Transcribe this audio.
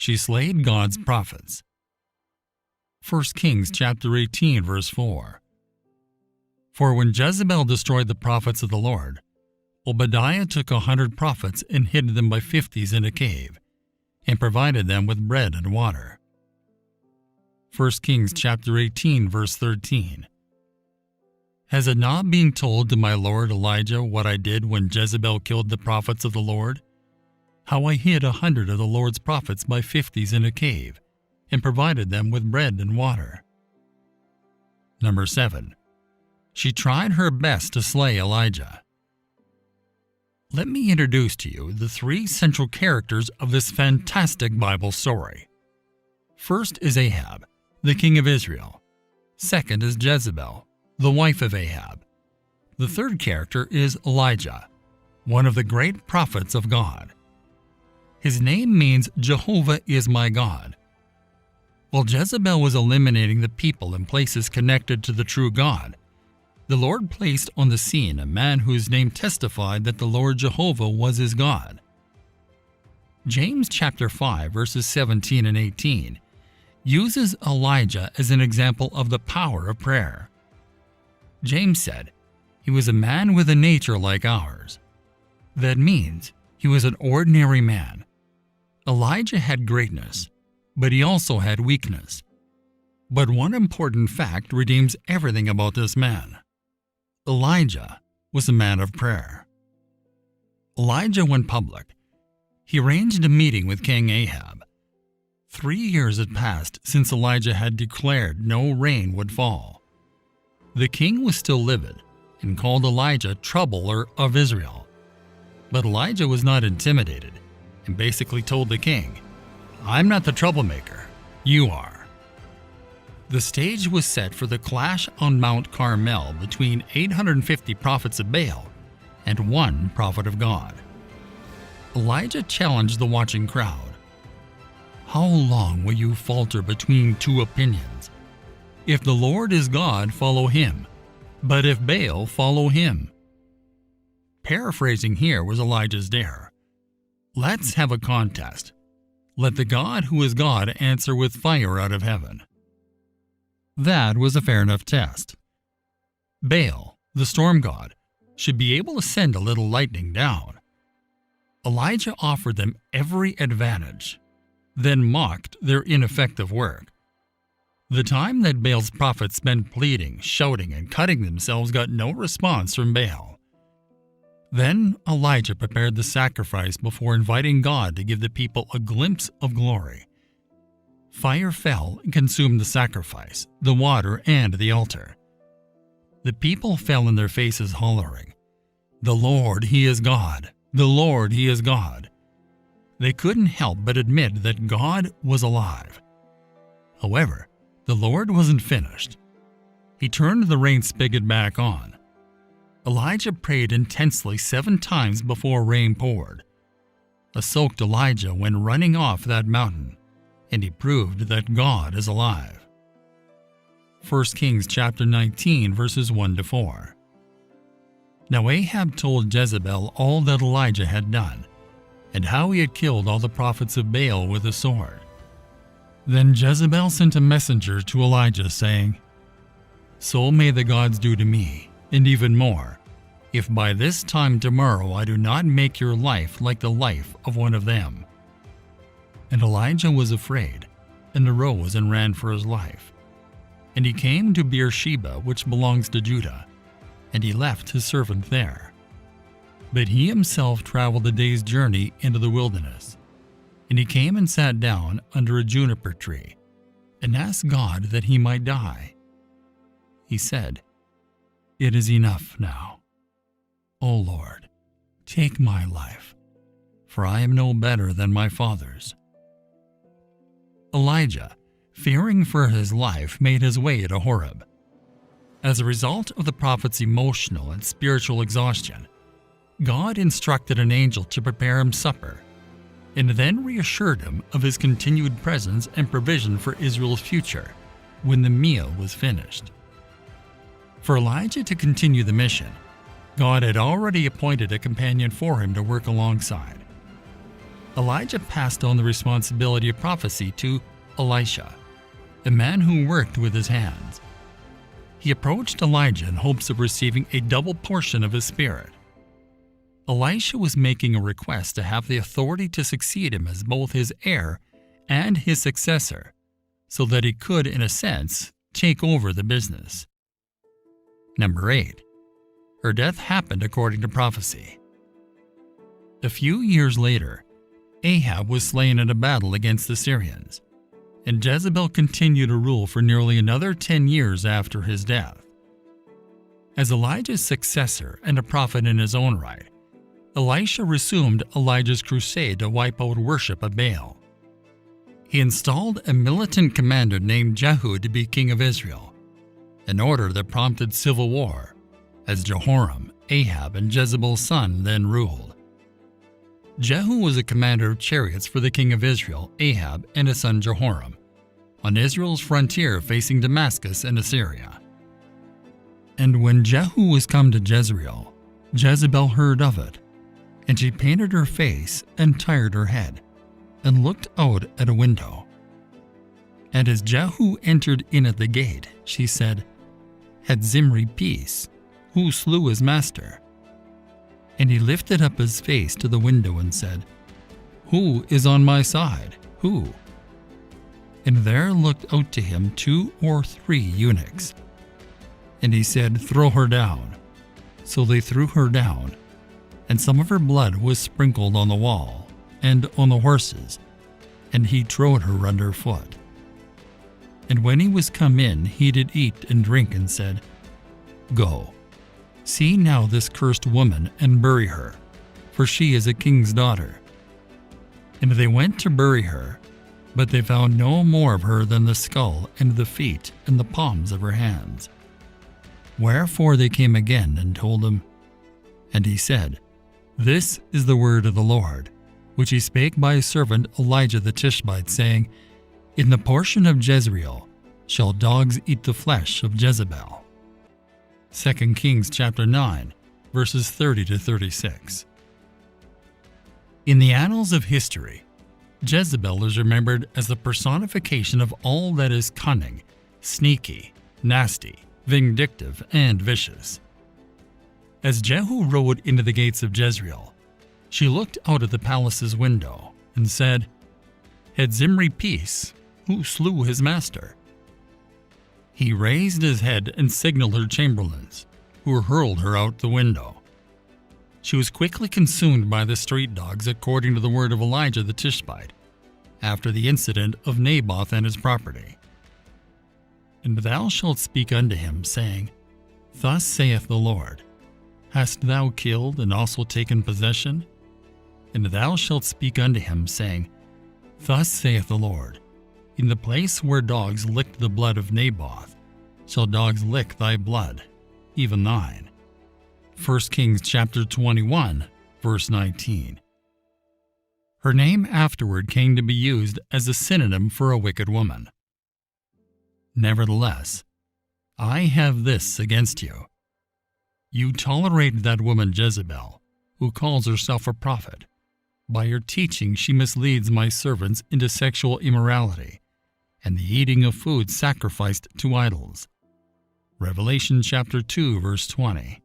She slayed God's prophets. 1 Kings chapter 18, verse 4. For when Jezebel destroyed the prophets of the Lord, Obadiah took 100 prophets and hid them by 50s in a cave, and provided them with bread and water. 1 Kings chapter 18, verse 13. Has it not been told to my lord Elijah what I did when Jezebel killed the prophets of the Lord? How I hid 100 of the Lord's prophets by 50s in a cave, and provided them with bread and water. Number 7. She tried her best to slay Elijah. Let me introduce to you the 3 central characters of this fantastic Bible story. First is Ahab, the king of Israel. Second is Jezebel, the wife of Ahab. The third character is Elijah, one of the great prophets of God. His name means Jehovah is my God. While Jezebel was eliminating the people and places connected to the true God, the Lord placed on the scene a man whose name testified that the Lord Jehovah was his God. James chapter 5, verses 17 and 18 uses Elijah as an example of the power of prayer. James said, "He was a man with a nature like ours." That means he was an ordinary man. Elijah had greatness, but he also had weakness. But one important fact redeems everything about this man. Elijah was a man of prayer. Elijah went public. He arranged a meeting with King Ahab. 3 years had passed since Elijah had declared no rain would fall. The king was still livid and called Elijah troubler of Israel. But Elijah was not intimidated and basically told the king, "I'm not the troublemaker, you are." The stage was set for the clash on Mount Carmel between 850 prophets of Baal and 1 prophet of God. Elijah challenged the watching crowd. "How long will you falter between 2 opinions? If the Lord is God, follow him, but if Baal, follow him." Paraphrasing here was Elijah's dare. Let's have a contest. Let the God who is God answer with fire out of heaven. That was a fair enough test. Baal, the storm god, should be able to send a little lightning down. Elijah offered them every advantage, then mocked their ineffective work. The time that Baal's prophets spent pleading, shouting, and cutting themselves got no response from Baal. Then Elijah prepared the sacrifice before inviting God to give the people a glimpse of glory. Fire fell and consumed the sacrifice, the water, and the altar. The people fell on their faces hollering, "The Lord, He is God! The Lord, He is God!" They couldn't help but admit that God was alive. However, the Lord wasn't finished. He turned the rain spigot back on. Elijah prayed intensely 7 times before rain poured. A soaked Elijah went running off that mountain, and he proved that God is alive. 1 Kings chapter 19, verses 1 to 4. Now Ahab told Jezebel all that Elijah had done, and how he had killed all the prophets of Baal with a sword. Then Jezebel sent a messenger to Elijah, saying, "So may the gods do to me, and even more, if by this time tomorrow I do not make your life like the life of one of them." And Elijah was afraid, and arose and ran for his life. And he came to Beersheba, which belongs to Judah, and he left his servant there. But he himself traveled a day's journey into the wilderness. And he came and sat down under a juniper tree, and asked God that he might die. He said, "It is enough now. O Lord, take my life, for I am no better than my fathers." Elijah, fearing for his life, made his way to Horeb. As a result of the prophet's emotional and spiritual exhaustion, God instructed an angel to prepare him supper, and then reassured him of his continued presence and provision for Israel's future when the meal was finished. For Elijah to continue the mission, God had already appointed a companion for him to work alongside. Elijah passed on the responsibility of prophecy to Elisha, a man who worked with his hands. He approached Elijah in hopes of receiving a double portion of his spirit. Elisha was making a request to have the authority to succeed him as both his heir and his successor, so that he could, in a sense, take over the business. Number 8. Her death happened according to prophecy. A few years later, Ahab was slain in a battle against the Syrians, and Jezebel continued to rule for nearly another 10 years after his death. As Elijah's successor and a prophet in his own right, Elisha resumed Elijah's crusade to wipe out worship of Baal. He installed a militant commander named Jehu to be king of Israel, an order that prompted civil war, as Jehoram, Ahab, and Jezebel's son then ruled. Jehu was a commander of chariots for the king of Israel, Ahab, and his son Jehoram, on Israel's frontier facing Damascus and Assyria. And when Jehu was come to Jezreel, Jezebel heard of it, and she painted her face and tired her head, and looked out at a window. And as Jehu entered in at the gate, she said, "Had Zimri peace? Who slew his master?" And he lifted up his face to the window and said, "Who is on my side? Who?" And there looked out to him 2 or 3 eunuchs. And he said, "Throw her down." So they threw her down, and some of her blood was sprinkled on the wall and on the horses, and he trode her under foot. And when he was come in, he did eat and drink, and said, "Go, see now this cursed woman, and bury her, for she is a king's daughter." And they went to bury her, but they found no more of her than the skull and the feet and the palms of her hands. Wherefore they came again and told him. And he said, "This is the word of the Lord, which he spake by his servant Elijah the Tishbite, saying, In the portion of Jezreel shall dogs eat the flesh of Jezebel." 2 Kings chapter 9, verses 30 to 36. In the annals of history, Jezebel is remembered as the personification of all that is cunning, sneaky, nasty, vindictive, and vicious. As Jehu rode into the gates of Jezreel, she looked out at the palace's window and said, "Had Zimri peace? Who slew his master?" He raised his head and signaled her chamberlains, who hurled her out the window. She was quickly consumed by the street dogs according to the word of Elijah the Tishbite, after the incident of Naboth and his property. "And thou shalt speak unto him, saying, Thus saith the Lord, Hast thou killed and also taken possession? And thou shalt speak unto him, saying, Thus saith the Lord, In the place where dogs licked the blood of Naboth, shall dogs lick thy blood, even thine." 1 Kings chapter 21, verse 19. Her name afterward came to be used as a synonym for a wicked woman. Nevertheless, I have this against you. You tolerate that woman Jezebel, who calls herself a prophet. By her teaching she misleads my servants into sexual immorality and the eating of food sacrificed to idols. Revelation chapter 2, verse 20.